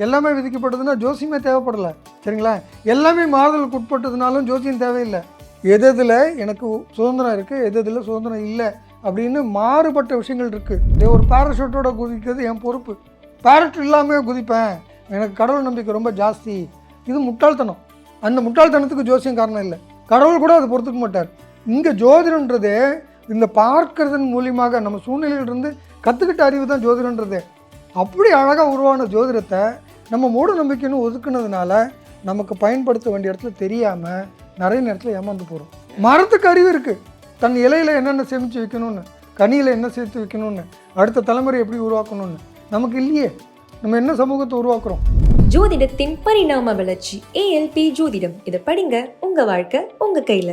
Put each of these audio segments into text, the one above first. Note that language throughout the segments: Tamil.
எல்லாமே விதிக்கப்பட்டதுன்னா ஜோசியமே தேவைப்படலை. சரிங்களா? எல்லாமே மாறுதலுக்கு உட்பட்டதுனாலும் ஜோசியம் தேவையில்லை. எதில் எனக்கு சுதந்திரம் இருக்குது, எதில் சுதந்திரம் இல்லை அப்படின்னு மாறுபட்ட விஷயங்கள் இருக்குது. ஒரு பேராஷூட்டோட குதிக்கிறது என் பொறுப்பு. பேரட் இல்லாமல் குதிப்பேன், எனக்கு கடவுள் நம்பிக்கை ரொம்ப ஜாஸ்தி, இது முட்டாள்தனம். அந்த முட்டாள்தனத்துக்கு ஜோசியம் காரணம் இல்லை. கடவுள் கூட அதை பொறுத்துக்க மாட்டார். இங்கே ஜோதிடன்றதே இந்த பார்க்கறதன் மூலியமாக நம்ம சூழ்நிலையிலிருந்து கற்றுக்கிட்ட அறிவு தான் ஜோதிடன்றதே. அப்படி அழகாக உருவான ஜோதிடத்தை நம்ம மூட நம்பிக்கைன்னு ஒதுக்குனதுனால நமக்கு பயன்படுத்த வேண்டிய இடத்துல தெரியாமல் நிறைய நேரத்தில் ஏமாந்து போகிறோம். மரத்துக்கு அறிவு இருக்குது, தன் இலையில் என்னென்ன சேமித்து வைக்கணும்னு, கனியில் என்ன சேர்த்து வைக்கணும்னு, அடுத்த தலைமுறை எப்படி உருவாக்கணும்னு. நமக்கு இல்லையே. நம்ம என்ன சமூகத்தை உருவாக்குறோம்? ஜோதிடத்தின் பரிணாம வளர்ச்சி ALP ஜோதிடம். இதை படிங்க, உங்க வாழ்க்கை உங்க கையில.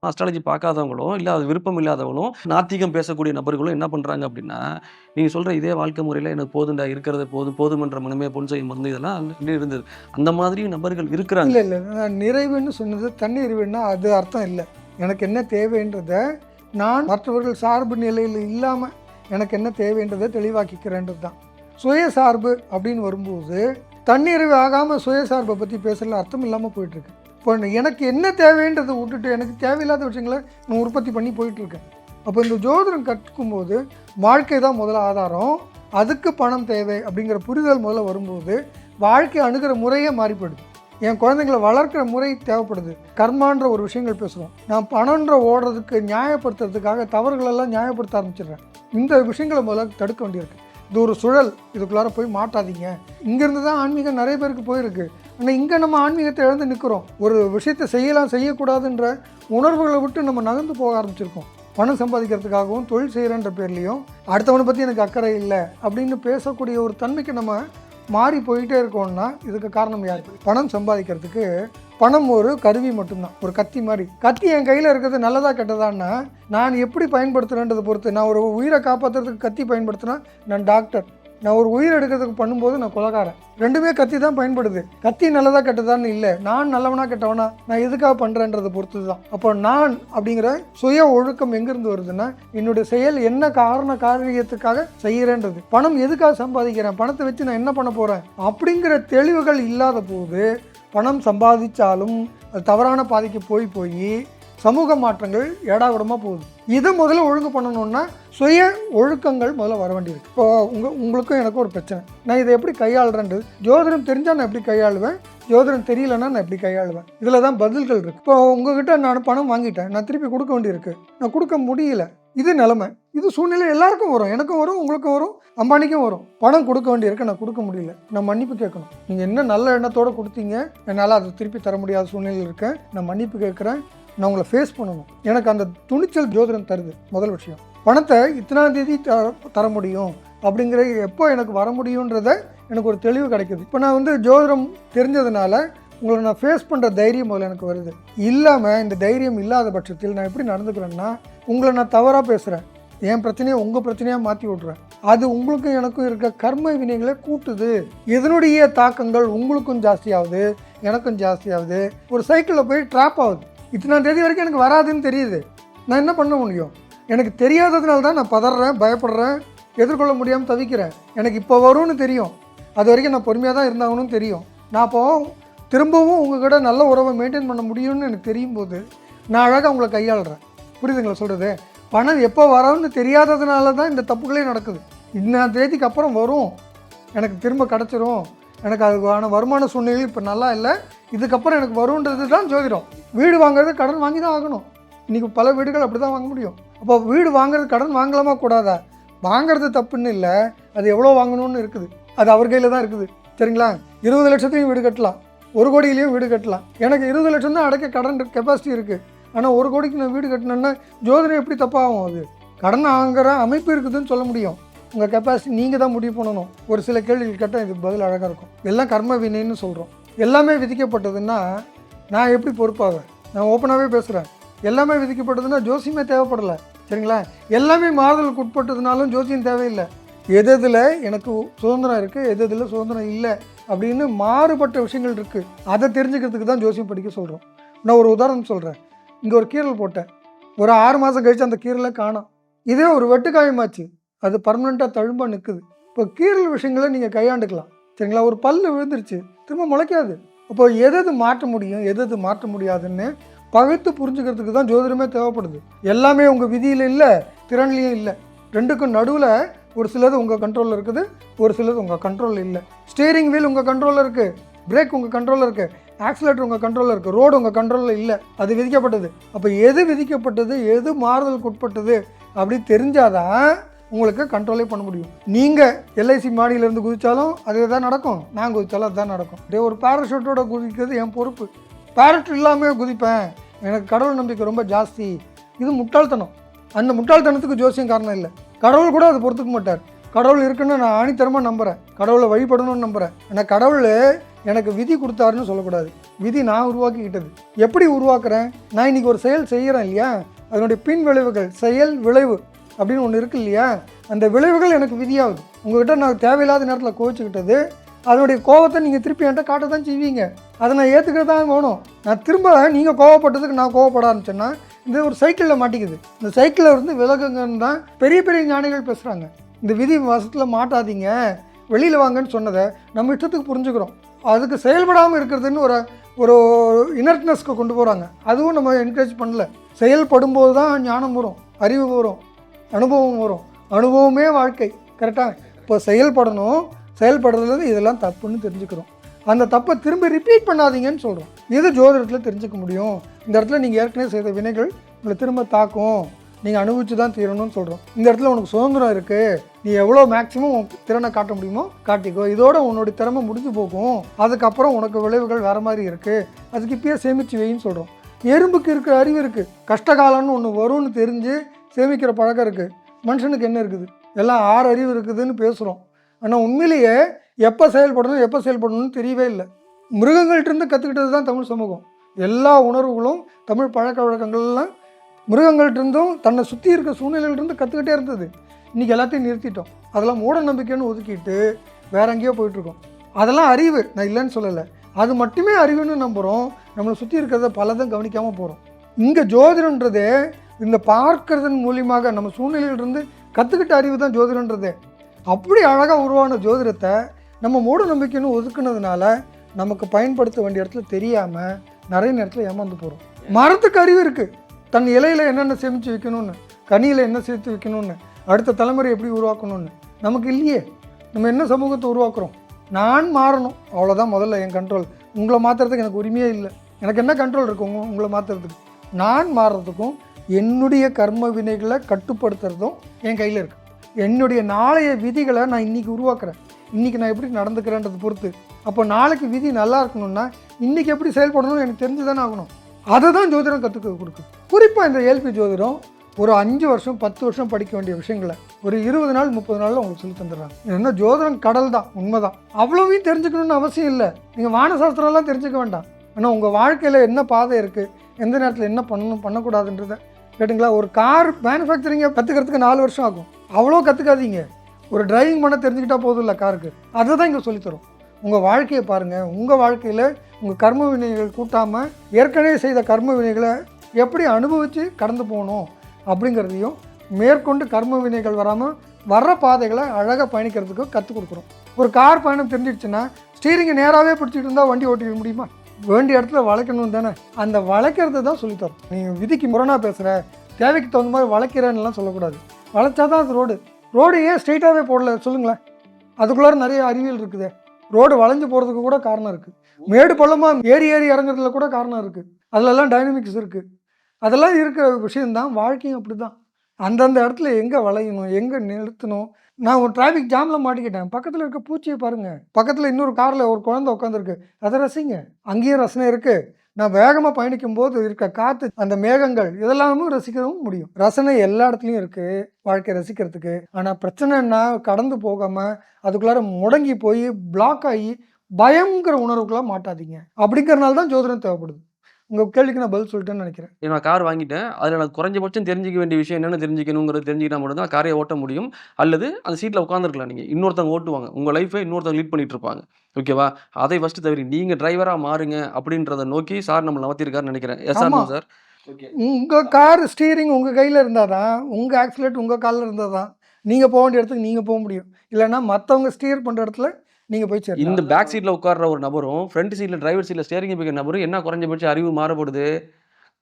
அஸ்ட்ராலஜி பார்க்காதவங்களும் இல்லை அது விருப்பம் இல்லாதவங்களும் நாத்திகம் பேசக்கூடிய நபர்களும் என்ன பண்ணுறாங்க அப்படின்னா, நீங்கள் சொல்கிற இதே வாழ்க்கை முறையில் எனக்கு போதுண்டா, இருக்கிறது போதுமன்ற மனமே பொன் செய்யும் மருந்து, இதெல்லாம் இருந்தது. அந்த மாதிரி நபர்கள் இருக்கிறாங்க. இல்லை நான் நிறைவுன்னு சொன்னது தன்னிறைவுன்னா அது அர்த்தம் இல்லை. எனக்கு என்ன தேவைன்றதை நான் மற்றவர்கள் சார்பு நிலையில் இல்லாமல் எனக்கு என்ன தேவைன்றதை தெளிவாக்கிக்கிறேன்றது தான். சுயசார்பு அப்படின்னு வரும்போது தன்னிறைவு ஆகாமல் சுயசார்பை பற்றி பேசல அர்த்தம் இல்லாமல் போயிட்டுருக்கு. இப்போ எனக்கு என்ன தேவைன்றதை விட்டுட்டு எனக்கு தேவையில்லாத விஷயங்களை நான் உற்பத்தி பண்ணி போயிட்டுருக்கேன். அப்போ இந்த ஜோதிடம் கற்றுக்கும்போது வாழ்க்கை தான் முதல்ல ஆதாரம், அதுக்கு பணம் தேவை அப்படிங்கிற புரிதல் முதல்ல வரும்போது வாழ்க்கை அணுகிற முறையே மாறிப்படுது. என் குழந்தைங்களை வளர்க்குற முறை தேவைப்படுது. கர்மான்ற ஒரு விஷயங்கள் பேசுகிறோம். நான் பணன்ற ஓடுறதுக்கு நியாயப்படுத்துறதுக்காக தவறுகளெல்லாம் நியாயப்படுத்த ஆரம்பிச்சிடுறேன். இந்த விஷயங்களை முதல்ல தடுக்க வேண்டியிருக்கு. இது ஒரு சுழல், இதுக்குள்ளார போய் மாட்டாதீங்க. இங்கேருந்து தான் ஆன்மீகம் நிறைய பேருக்கு போயிருக்கு. ஆனால் இங்கே நம்ம ஆன்மீகத்தை இழந்து நிற்கிறோம். ஒரு விஷயத்தை செய்யலாம் செய்யக்கூடாதுன்ற உணர்வுகளை விட்டு நம்ம நகர்ந்து போக ஆரம்பிச்சிருக்கோம். பணம் சம்பாதிக்கிறதுக்காகவும் தொழில் செய்கிறன்ற பேர்லேயும் அடுத்தவனை பற்றி எனக்கு அக்கறை இல்லை அப்படின்னு பேசக்கூடிய ஒரு தன்மைக்கு நம்ம மாறி போயிட்டே இருக்கோம்னா இதுக்கு காரணம் யார்? பணம் சம்பாதிக்கிறதுக்கு பணம் ஒரு கருவி மட்டும்தான், ஒரு கத்தி மாதிரி. கத்தி என் கையில் இருக்கிறது நல்லதா கெட்டதான்னா நான் எப்படி பயன்படுத்துகிறேன்றதை பொறுத்து. நான் ஒரு உயிரை காப்பாற்றுறதுக்கு கத்தி பயன்படுத்தினா நான் டாக்டர், நான் ஒரு உயிர் எடுக்கிறதுக்கு பண்ணும்போது நான் கொலைகாரன். ரெண்டுமே கத்தி தான் பயன்படுது. கத்தி நல்லதா கெட்டதான்னு இல்லை, நான் நல்லவனா கெட்டவனா நான் எதுக்காக பண்ணுறேன்றதை பொறுத்து தான். அப்போ நான் அப்படிங்கிற சுய ஒழுக்கம் எங்கேருந்து வருதுன்னா என்னுடைய செயல் என்ன காரியத்துக்காக செய்கிறேன்றது. பணம் எதுக்காக சம்பாதிக்கிறேன், பணத்தை வச்சு நான் என்ன பண்ண போகிறேன் அப்படிங்கிற தெளிவுகள் இல்லாத போது பணம் சம்பாதிச்சாலும் அது தவறான பாதைக்கு போய் சமூக மாற்றங்கள் ஏடாவிடமாக போகுது. இதை முதல்ல ஒழுங்கு பண்ணணுன்னா சுய ஒழுக்கங்கள் முதல்ல வர வேண்டியிருக்கு. இப்போ உங்களுக்கும் எனக்கும் ஒரு பிரச்சனை, நான் இதை எப்படி கையாளுறேன்றது. ஜோதிடம் தெரிஞ்சால் நான் எப்படி கையாளுவேன், ஜோதிடம் தெரியலன்னா நான் எப்படி கையாளுவேன். இதில் தான் பதில்கள் இருக்குது. இப்போ உங்ககிட்ட நான் பணம் வாங்கிட்டேன், நான் திருப்பி கொடுக்க வேண்டியிருக்கு, நான் கொடுக்க முடியல. இது நிலைமை, இது சூழ்நிலை எல்லாருக்கும் வரும், எனக்கும் வரும், உங்களுக்கும் வரும், அம்பானிக்கும் வரும். பணம் கொடுக்க வேண்டியிருக்கு, நான் கொடுக்க முடியல, நான் மன்னிப்பு கேட்கணும். நீங்கள் என்ன நல்ல எண்ணத்தோடு கொடுத்தீங்க, என்னால் அதை திருப்பி தர முடியாத சூழ்நிலையில் இருக்கேன், நான் மன்னிப்பு கேட்குறேன், நான் உங்களை ஃபேஸ் பண்ணணும். எனக்கு அந்த துணிச்சல் ஜோதிடம் தருது. முதல் விஷயம், பணத்தை இத்தனாம் தேதி தர முடியும் அப்படிங்கிற எப்போ எனக்கு வர முடியுன்றத எனக்கு ஒரு தெளிவு கிடைக்குது. இப்போ நான் ஜோதிடம் தெரிஞ்சதுனால உங்களை நான் ஃபேஸ் பண்ணுற தைரியம் முதல்ல எனக்கு வருது. இல்லாமல் இந்த தைரியம் இல்லாத பட்சத்தில் நான் எப்படி நடந்துக்கிறேன்னா, உங்களை நான் தவறாக பேசுகிறேன், என் பிரச்சனையை உங்கள் பிரச்சனையாக மாற்றி விட்றேன். அது உங்களுக்கும் எனக்கும் இருக்க கர்ம வினைகளை கூட்டுது. இதனுடைய தாக்கங்கள் உங்களுக்கும் ஜாஸ்தியாகுது, எனக்கும் ஜாஸ்தியாகுது. ஒரு சைக்கிளில் போய் ட்ராப் ஆகுது. இத்தனாம் தேதி வரைக்கும் எனக்கு வராதுன்னு தெரியுது, நான் என்ன பண்ண முடியும்? எனக்கு தெரியாததுனால தான் நான் பதறேன், பயப்படுறேன், எதிர்கொள்ள முடியாமல் தவிக்கிறேன். எனக்கு இப்போ வரும்னு தெரியும், அது வரைக்கும் நான் பொறுமையாக தான் இருந்தாங்கன்னு தெரியும். நான் அப்போ திரும்பவும் உங்கள்கிட்ட நல்ல உறவை மெயின்டைன் பண்ண முடியும்னு எனக்கு தெரியும் போது நான் அழகாக உங்களை கையாளுறேன். புரியுதுங்களா சொல்கிறது? பணம் எப்போ வரோன்னு தெரியாததுனால தான் இந்த தப்புகளே நடக்குது. இன்னும் தேதிக்கு அப்புறம் வரும், எனக்கு திரும்ப கிடச்சிரும், எனக்கு அதுக்கான வருமான சூழ்நிலை இப்போ நல்லா இல்லை, இதுக்கப்புறம் எனக்கு வரும்ன்றது தான் ஜோதிடம். வீடு வாங்குறது கடன் வாங்கி தான் ஆகணும். இன்றைக்கி பல வீடுகள் அப்படி தான் வாங்க முடியும். அப்போ வீடு வாங்குறது கடன் வாங்கலாமா கூடாதா? வாங்கிறது தப்புன்னு இல்லை, அது எவ்வளோ வாங்கணும்னு இருக்குது, அது அவர் கையில் தான் இருக்குது. சரிங்களா? 20 லட்சத்தையும் வீடு கட்டலாம், 1 கோடியிலையும் வீடு கட்டலாம். எனக்கு 20 லட்சம் தான் அடைக்க கடன் கெப்பாசிட்டி இருக்குது. ஆனால் 1 கோடிக்கு நான் வீடு கட்டினேன்னா ஜோதிடம் எப்படி தப்பாகும்? அது கடன் வாங்குற அமைப்பு இருக்குதுன்னு சொல்ல முடியும். உங்கள் கெப்பாசிட்டி நீங்கள் தான் முடிவு பண்ணணும். ஒரு சில கேள்விகள் கேட்டால் இது பதில் அழகாக இருக்கும். எல்லாம் கர்ம வினைன்னு சொல்கிறோம். எல்லாமே விதிக்கப்பட்டதுன்னா நான் எப்படி பொறுப்பாவேன்? நான் ஓப்பனாகவே பேசுகிறேன். எல்லாமே விதிக்கப்பட்டதுன்னா ஜோசியமே தேவைப்படலை. சரிங்களா? எல்லாமே மாறுதலுக்கு உட்பட்டதுனாலும் ஜோசியம் தேவையில்லை. எதில் எனக்கு சுதந்திரம் இருக்குது, எதில் சுதந்திரம் இல்லை அப்படின்னு மாறுபட்ட விஷயங்கள் இருக்குது. அதை தெரிஞ்சுக்கிறதுக்கு தான் ஜோசியம் படிக்க சொல்கிறோம். நான் ஒரு உதாரணம் சொல்கிறேன். இங்கே ஒரு கீரல் போட்டேன், ஒரு 6 மாதம் கழித்து அந்த கீரலை காணோம். இதே ஒரு வெட்டுக்காயமாச்சு, அது பர்மனெண்ட்டாக தழும்பாக நிற்குது. இப்போ கீறல் விஷயங்களை நீங்கள் கையாண்டுக்கலாம். சரிங்களா? ஒரு பல்லு விழுந்துருச்சு, திரும்ப முளைக்காது. அப்போ எது மாற்ற முடியும், எது மாற்ற முடியாதுன்னு பகுத்து புரிஞ்சுக்கிறதுக்கு தான் ஜோதிடமே தேவைப்படுது. எல்லாமே உங்கள் விதியில் இல்லை, திறன்லையும் இல்லை. ரெண்டுக்கும் நடுவில் ஒரு சிலது உங்கள் கண்ட்ரோலில் இருக்குது, ஒரு சிலது உங்கள் கண்ட்ரோலில் இல்லை. ஸ்டீரிங் வீல் உங்கள் கண்ட்ரோலில் இருக்குது, பிரேக் உங்கள் கண்ட்ரோலில் இருக்குது, ஆக்சிலேட்டர் உங்கள் கண்ட்ரோலில் இருக்குது, ரோடு உங்கள் கண்ட்ரோலில் இல்லை. அது விதிக்கப்பட்டது. அப்போ எது விதிக்கப்பட்டது, எது மாறுதலுக்கு உட்பட்டது அப்படி தெரிஞ்சாதான் உங்களுக்கு கண்ட்ரோலே பண்ண முடியும். நீங்கள் எல்ஐசி மாடியிலேருந்து குதித்தாலும் அதே தான் நடக்கும், நான் குதித்தாலும் அதுதான் நடக்கும். இதே ஒரு பேராஷூட்டோட குதிக்கிறது என் பொறுப்பு. பேரஷூட் இல்லாமல் குதிப்பேன், எனக்கு கடவுள் நம்பிக்கை ரொம்ப ஜாஸ்தி, இது முட்டாள்தனம். அந்த முட்டாள்தனத்துக்கு ஜோசியம் காரணம் இல்லை. கடவுள் கூட அதை பொறுத்துக்க மாட்டார். கடவுள் இருக்குன்னு நான் ஆணித்தரமாக நம்புகிறேன், கடவுளை வழிபடணும்னு நம்புகிறேன். ஆனால் கடவுள் எனக்கு விதி கொடுத்தாருன்னு சொல்லக்கூடாது. விதி நான் உருவாக்கிக்கிட்டது. எப்படி உருவாக்குறேன்? நான் இன்றைக்கி ஒரு செயல் செய்கிறேன் இல்லையா, அதனுடைய பின் விளைவுகள், செயல் விளைவு அப்படின்னு ஒன்று இருக்குது இல்லையா, அந்த விளைவுகள் எனக்கு விதியாகுது. உங்கள்கிட்ட நான் தேவையில்லாத நேரத்தில் கோவிச்சுக்கிட்டது, அதனுடைய கோவத்தை நீங்கள் திருப்பி என்கிட்ட காட்ட தான் செய்வீங்க. அதை நான் ஏற்றுக்கிறது தான் வேணும். நான் திரும்ப நீங்கள் கோவப்பட்டதுக்கு நான் கோவப்பட ஆரம்பிச்சேன்னா இந்த ஒரு சைக்கிளில் மாட்டிக்குது. இந்த சைக்கிளில் இருந்து விலகுங்கன்னு தான் பெரிய பெரிய ஞானிகள் பேசுகிறாங்க. இந்த விதி வசத்தில் மாட்டாதீங்க, வெளியில் வாங்கன்னு சொன்னதை நம்ம இஷ்டத்துக்கு புரிஞ்சுக்கிறோம். அதுக்கு செயல்படாமல் இருக்கிறதுன்னு ஒரு ஒரு இனர்ட்னஸ்க்கு கொண்டு போகிறாங்க. அதுவும் நம்ம என்கரேஜ் பண்ணல. செயல்படும்போது தான் ஞானம் வரும், அறிவு வரும், அனுபவம் வரும். அனுபவமே வாழ்க்கை. கரெக்டாக? இப்போ செயல்படணும், செயல்படுறது இதெல்லாம் தப்புன்னு தெரிஞ்சுக்கிறோம். அந்த தப்பை திரும்ப ரிப்பீட் பண்ணாதீங்கன்னு சொல்கிறோம். இது ஜோதிடத்தில் தெரிஞ்சுக்க முடியும். இந்த இடத்துல நீங்கள் ஏற்கனவே செய்த வினைகள் உங்களை திரும்ப தாக்கும், நீங்கள் அனுபவிச்சு தான் தீரணும்னு சொல்கிறோம். இந்த இடத்துல உனக்கு சுதந்திரம் இருக்குது, நீ எவ்வளோ மேக்ஸிமம் உன் திறனை காட்ட முடியுமோ காட்டிக்கோ, இதோட உன்னோட திறமை முடிஞ்சு போகும், அதுக்கப்புறம் உனக்கு விளைவுகள் வேறு மாதிரி இருக்குது, அதுக்கு இப்பயே சேமித்து வைன்னு சொல்கிறோம். எறும்புக்கு இருக்கிற அறிவு இருக்குது. கஷ்டகாலம்னு ஒன்று வரும்னு தெரிஞ்சு சேமிக்கிற பழக்கம் இருக்குது. மனுஷனுக்கு என்ன இருக்குது? எல்லாம் 6 அறிவு இருக்குதுன்னு பேசுகிறோம். ஆனால் உண்மையிலேயே எப்போ செயல்படணும்னு தெரியவே இல்லை. மிருகங்கள்கிட்டருந்து கற்றுக்கிட்டது தான் தமிழ் சமூகம். எல்லா உணர்வுகளும் தமிழ் பழக்க வழக்கங்கள்லாம் மிருகங்கள்கிட்டருந்தும் தன்னை சுற்றி இருக்க சூழ்நிலையிலிருந்து கற்றுக்கிட்டே இருந்தது. இன்றைக்கி எல்லாத்தையும் நிறுத்திட்டோம். அதெல்லாம் மூட நம்பிக்கைன்னு ஒதுக்கிட்டு வேற எங்கேயோ போயிட்டுருக்கோம். அதெல்லாம் அறிவு, நான் இல்லைன்னு சொல்லலை. அது மட்டுமே அறிவுன்னு நம்புகிறோம். நம்மளை சுற்றி இருக்கிறத பலதும் கவனிக்காமல் போகிறோம். இங்கே ஜோதிடன்றதே இந்த பார்க்கறதன் மூலியமாக நம்ம சூழ்நிலையிலிருந்து கற்றுக்கிட்ட அறிவு தான் ஜோதிடன்றதே. அப்படி அழகாக உருவான ஜோதிடத்தை நம்ம மூட நம்பிக்கைன்னு ஒதுக்குனதுனால நமக்கு பயன்படுத்த வேண்டிய இடத்துல தெரியாமல் நிறைய நேரத்தில் ஏமாந்து போகிறோம். மரத்துக்கு அறிவு இருக்குது, தன் இலையில் என்னென்ன சேமித்து வைக்கணும்னு, கனியில் என்ன சேர்த்து வைக்கணும்னு, அடுத்த தலைமுறை எப்படி உருவாக்கணும்னு. நமக்கு இல்லையே. நம்ம என்ன சமூகத்தை உருவாக்குறோம்? நான் மாறணும், அவ்வளோதான் முதல்ல என் கண்ட்ரோல். உங்களை மாற்றுறதுக்கு எனக்கு உரிமையே இல்லை. எனக்கு என்ன கண்ட்ரோல் இருக்குது உங்களை மாற்றுறதுக்கு? நான் மாறுறதுக்கும் என்னுடைய கர்ம வினைகளை கட்டுப்படுத்துறதும் என் கையில் இருக்குது. என்னுடைய நாளைய விதிகளை நான் இன்றைக்கி உருவாக்குறேன். இன்றைக்கி நான் எப்படி நடந்துக்கிறேன்றது பொறுத்து. அப்போ நாளைக்கு விதி நல்லா இருக்கணும்னா இன்றைக்கி எப்படி செயல்படணும்னு எனக்கு தெரிஞ்சு தானே ஆகணும். அதை தான் ஜோதிடம் கற்றுக்க கொடுக்கும். குறிப்பாக இந்த ஏஎல்பி ஜோதிடம் ஒரு 5 வருஷம் 10 வருஷம் படிக்க வேண்டிய விஷயங்களை ஒரு 20 நாள் 30 நாளில் உங்களுக்கு சொல்லி தந்துடுறாங்க. என்ன ஜோதிடம் கடல் தான், உண்மைதான். அவ்வளோவையும் தெரிஞ்சுக்கணும்னு அவசியம் இல்லை. நீங்கள் வானசாஸ்திரம்லாம் தெரிஞ்சுக்க வேண்டாம். ஆனால் உங்கள் வாழ்க்கையில் என்ன பாதை இருக்குது, எந்த நேரத்தில் என்ன பண்ணணும் பண்ணக்கூடாதுன்றதை கேட்டிங்களா? ஒரு கார் மேனுஃபேக்சரிங்கை கற்றுக்கிறதுக்கு 4 வருஷம் ஆகும். அவ்வளோ கற்றுக்காதீங்க. ஒரு டிரைவிங் பண்ண தெரிஞ்சுக்கிட்டால் போதும் இல்லை காருக்கு. அதை தான் இங்கே சொல்லித்தரோம். உங்கள் வாழ்க்கையை பாருங்கள். உங்கள் வாழ்க்கையில் உங்கள் கர்ம வினைகள் கூட்டாமல் ஏற்கனவே செய்த கர்ம வினைகளை எப்படி அனுபவித்து கடந்து போகணும் அப்படிங்கிறதையும், மேற்கொண்டு கர்ம வினைகள் வராமல் வர்ற பாதைகளை அழகாக பயணிக்கிறதுக்கு கற்றுக் கொடுக்குறோம். ஒரு கார் பயணம் தெரிஞ்சிடுச்சுன்னா ஸ்டீரிங்கை நேராகவே பிடிச்சிட்டு இருந்தால் வண்டி ஓட்டிக்க முடியுமா? வேண்டிய இடத்துல வளைக்கணும் தானே. அந்த வளைக்கிறது தான் சொல்லித்தரோம். நீங்கள் விதிக்கு முரணாக பேசுகிற, தேவைக்கு தகுந்த மாதிரி வளைக்கிறேன்னுலாம் சொல்லக்கூடாது. வளைச்சா தான் அது ரோடு ஏன் ஸ்ட்ரெயிட்டாகவே போடல சொல்லுங்களேன்? அதுக்குள்ளார நிறைய அறிவியல் இருக்குது. ரோடு வளைஞ்சு போகிறதுக்கு கூட காரணம் இருக்குது. மேடு பள்ளமாக ஏறி இறங்குறதுல கூட காரணம் இருக்குது. அதிலெல்லாம் டைனமிக்ஸ் இருக்குது. அதெல்லாம் இருக்கிற விஷயந்தான். வாழ்க்கையும் அப்படி தான். அந்தந்த இடத்துல எங்கே வளையணும், எங்கே நிறுத்தணும். நான் ஒரு டிராஃபிக் ஜாமில் மாட்டிக்கிட்டேன். பக்கத்தில் இருக்க பூச்சியை பாருங்கள். பக்கத்தில் இன்னொரு காரில் ஒரு குழந்தை உட்காந்துருக்கு, அதை ரசிங்க. அங்கேயும் ரசனை இருக்குது. நான் வேகமாக பயணிக்கும் போது இருக்க காற்று, அந்த மேகங்கள், இதெல்லாமும் ரசிக்கவும் முடியும். ரசனை எல்லா இடத்துலையும் இருக்குது வாழ்க்கை ரசிக்கிறதுக்கு. ஆனால் பிரச்சனைன்னா கடந்து போகாமல் அதுக்குள்ளார முடங்கி போய் பிளாக் ஆகி பயங்கிற உணர்வுக்குள்ளே மாட்டாதீங்க. அப்படிங்கிறனால தான் ஜோதிடம் தேவைப்படுது. உங்கள் கேள்விக்கு நான் பதில் சொல்லிட்டேன்னு நினைக்கிறேன். நான் கார் வாங்கிட்டேன், அதில் எனக்கு குறைஞ்சபட்சம் தெரிஞ்சிக்க வேண்டிய விஷயம் என்னென்னு தெரிஞ்சுக்கணுங்கிறது தெரிஞ்சுக்கிட்டா மட்டும்தான் காரையை ஓட்ட முடியும். அல்லது அந்த சீட்டில் உட்காந்துருக்கலாம். நீங்கள் இன்னொருத்தவங்க ஓட்டுவாங்க, உங்கள் லைஃபை இன்னொருத்தவங்க லீட் பண்ணிட்டு இருப்பாங்க. ஓகேவா? அதை ஃபஸ்ட்டு தவிர நீங்கள் டிரைவராக மாறுங்க அப்படின்றத நோக்கி சார் நம்மளை நவத்திருக்காருன்னு நினைக்கிறேன். Yes sir? உங்கள் கார் ஸ்டீரிங் உங்கள் கையில் இருந்தால் தான், உங்கள் ஆக்சிலேட் உங்கள் காலில் இருந்தால் தான் நீங்கள் போக வேண்டிய இடத்துக்கு நீங்கள் போக முடியும், இல்லைன்னா மற்றவங்க ஸ்டீர் பண்ணுற இடத்துல நீங்கள் போய் சேரலாம். இந்த பேக் சீட்டில் உட்கார்ற ஒரு நபரும் ஃப்ரண்ட் சீட்டில் டிரைவர் சீட்டில் ஸ்டேரிங் போய்க்கிற நபரும் என்ன குறைஞ்சபட்ச அறிவு மாறுபடுது?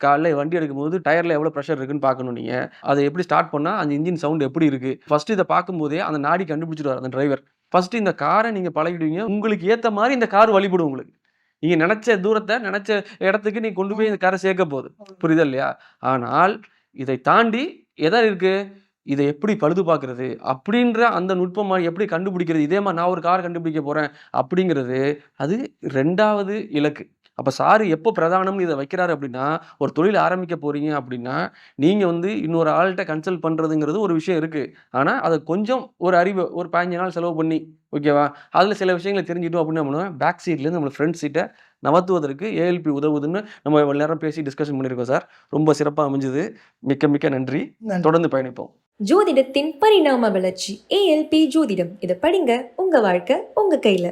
காலைல வண்டி எடுக்கும்போது டயரில் எவ்வளோ ப்ரெஷர் இருக்குன்னு பார்க்கணும் நீங்கள். அதை எப்படி ஸ்டார்ட் பண்ணால் அந்த இன்ஜின் சவுண்ட் எப்படி இருக்குது ஃபஸ்ட்டு இதை பார்க்கும்போதே அந்த நாடி கண்டுபிடிச்சிடுவார் அந்த டிரைவர். ஃபஸ்ட்டு இந்த காரை நீங்கள் பழகிடுவீங்க, உங்களுக்கு ஏற்ற மாதிரி இந்த கார் வழிபடும் உங்களுக்கு. நீங்கள் நினச்ச தூரத்தை நினச்ச இடத்துக்கு நீங்கள் கொண்டு போய் இந்த காரை சேர்க்க போகுது, புரியுதா இல்லையா? ஆனால் இதை தாண்டி எதா இருக்குது, இதை எப்படி பழுது பார்க்குறது அப்படின்ற அந்த நுட்பமாக எப்படி கண்டுபிடிக்கிறது, இதே மாதிரி நான் ஒரு கார் கண்டுபிடிக்க போகிறேன் அப்படிங்கிறது அது 2வது இலக்கு. அப்போ சார் எப்போ பிரதானம்னு இதை வைக்கிறாரு அப்படின்னா, ஒரு தொழில் ஆரம்பிக்க போகிறீங்க அப்படின்னா நீங்கள் வந்து இன்னொரு ஆள்கிட்ட கன்சல்ட் பண்ணுறதுங்கிறது ஒரு விஷயம் இருக்குது. ஆனால் அதை கொஞ்சம் ஒரு அறிவு ஒரு 15 நாள் செலவு பண்ணி, ஓகேவா, அதில் சில விஷயங்களை தெரிஞ்சுட்டோம் அப்படின்னா பண்ணுவேன், பேக் சீட்லேருந்து நம்ம ஃப்ரண்ட் சீட்டை நவத்துவதற்கு ஏஎல்பி உதவுதுன்னு நம்ம இவ்வளோ நேரம் பேசி டிஸ்கஷன் பண்ணியிருக்கோம் சார். ரொம்ப சிறப்பாக அமைஞ்சுது. மிக்க மிக்க நன்றி. தொடர்ந்து பயணிப்போம். ஜோதிடத்தின் பரிணாம வளர்ச்சி ALP ஜோதிடம். இதை படிங்க, உங்க வாழ்க்கை உங்க கையில.